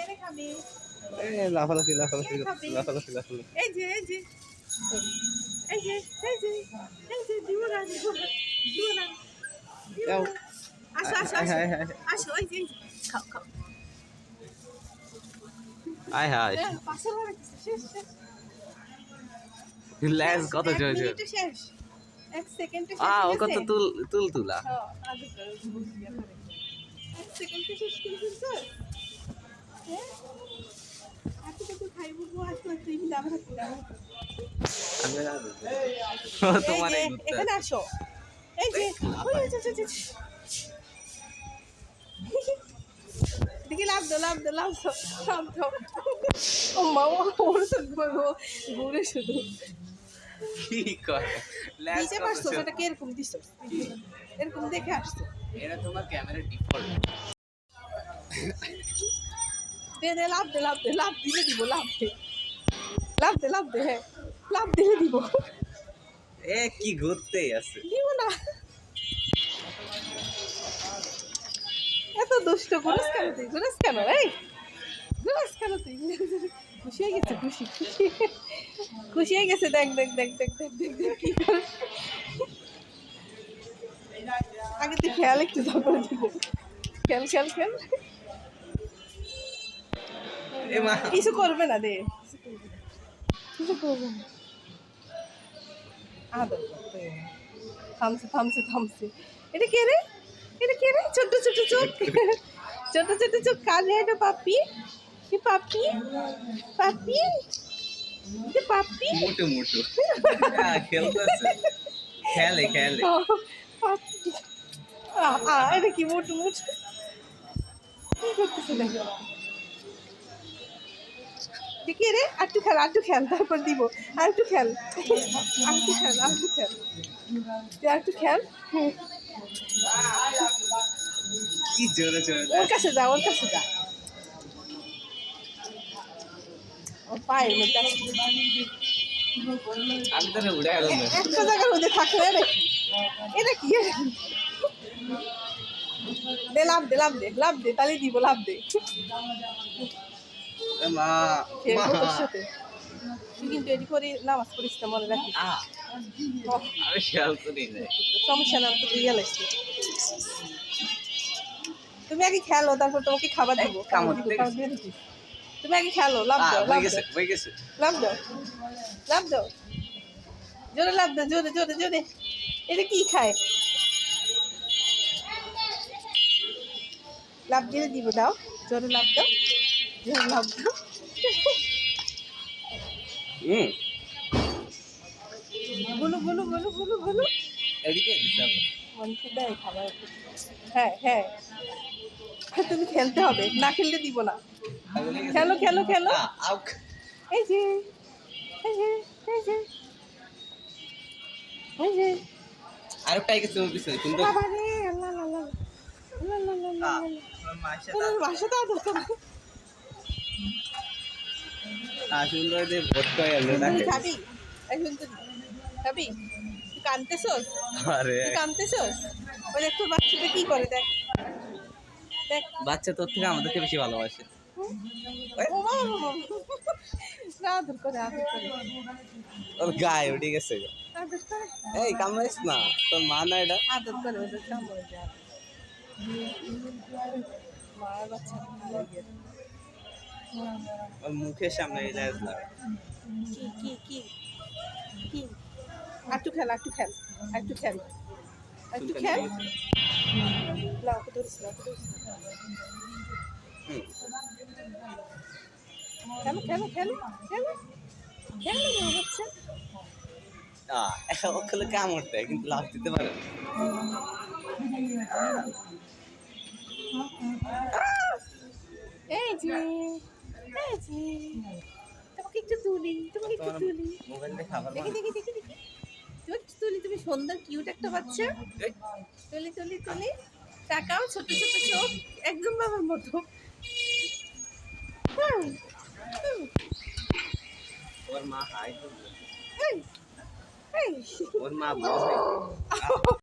কেনে খাবে লাফালাফি লাফালাফি লাফালাফি লাফালাফি এই যে এই যে এই যে এই যে এই যে দিব না দিব না দিব না দিব যাও না। আসো আসো আসো আসো এই যে খাও খাও আয় হায় পাশে রাখছি শেষ শেষ লেজ কত এক জোরে জোরে মিনিটে শেষ এক সেকেন্ডে শেষ ও কত তুলা হ্যাঁ আগে এক সেকেন্ডে শেষ করে ফেলছো হ্যাঁ আজকে তো খাইবো আজকে তুই দাম হাতে দাও তোমার এই যে, এখানে আসো এই যে ওই যে দেখি লাভ দাও লাভ দাও লাভ দাও লাভ দাও ও মা ওর তো ঘুরে শুধু কি করে লেজ নিচে পারছো সেটা কিরকম দিছো এরকম দেখে আসছো এটা তোমার ক্যামেরা ডিফল্ট দে দে লাভ দে লাভ দে লাভ দিলে দিব লাভ দে লাভ দে লাভ দে হ্যাঁ লাভ দিলে দিব এ কি ঘুরতেই আছে দিব না এত দুষ্ট করিস কেন তুই করিস কেন এই করিস কেন তুই খুশি হয়ে গেছে খুশি খুশি খুশি হয়ে গেছে দেখ দেখ দেখ দেখ দেখ দেখ দেখ কি করে আগে তুই খেয়াল একটু তারপরে দিব খেল খেল খেল এ মা কিছু করবে না দে কিছু করবে না আদর করতে থামছে থামছে থামছে এটা কে রে ছোট ছোট চোখ ছোট ছোট চোখ কানে এটা পাপি কি পাপি পাপি কি পাপি মোটু মোটু খেলতেছে খেলে খেলে পাপি এটা কি মোটু মোটু কি করতেছে দেখো দেখি রে একটু খেল তারপর দিব আর একটু খেল একটু খেল কি জোরে জোরে ওর কাছে যা ওর পায়ের মধ্যে আমি তো উড়ে গেলাম একটা জায়গার মধ্যে থাকলে এটা কি দে লাভ দে তাহলে দিব লাভ দে মা তোর সাথে তুই কিন্তু এটি করে নামাজ পড়িস না মনে রাখিস আমি খেয়াল করি না সমস্যা না তো দিয়ে লাগছে তুমি আগে খেলো তারপর তোমাকে খাবার দিব কামড় দিয়ে দিচ্ছি তুমি আগে খেলো লাভ দাও হয়ে গেছে লাভ দাও জোরে লাভ দাও জোরে এটা কি খায় লাভ দিলে দিব দাও জোরে লাভ দাও বলো এদিকে দিতে মানুষের দেয় খাবার হ্যাঁ তুমি খেলতে হবে না খেললে দিব না খেলো এই যে আরেকটাই কিছু পিছনে কিন্তু বাবারে আল্লাহ বাসাটা দরকার সুন্দর যে ভর্তি হয়ে গেল না খাবি একজন তো খাবি তুই কানতেছস আরে ওই দেখ তোর বাচ্চাটা কি করে দেখ বাচ্চা তোর থেকে আমাদেরকে বেশি ভালোবাসে আদর করে ওর গায়ে উঠে গেছে এই কামড়াইস না তোর মা না এটা আদর করে ওদের কামড়ে যায় মার বাচ্চা ওর মুখের সামনে লেজ লাগে কি একটু খেল না ওকে ধরিস না খেলো বাচ্চা ওখানে কামড় দেয় কিন্তু লাভ দিতে পারে এই যে তোমাকে একটু তুলি মোবাইলে খাবার দেখি তুমি সুন্দর কিউট একটা বাচ্চা তুলি টাকাও ছোট চোখ একদম বাবার মতো ওর মা হাই এই ওর মা বোঝে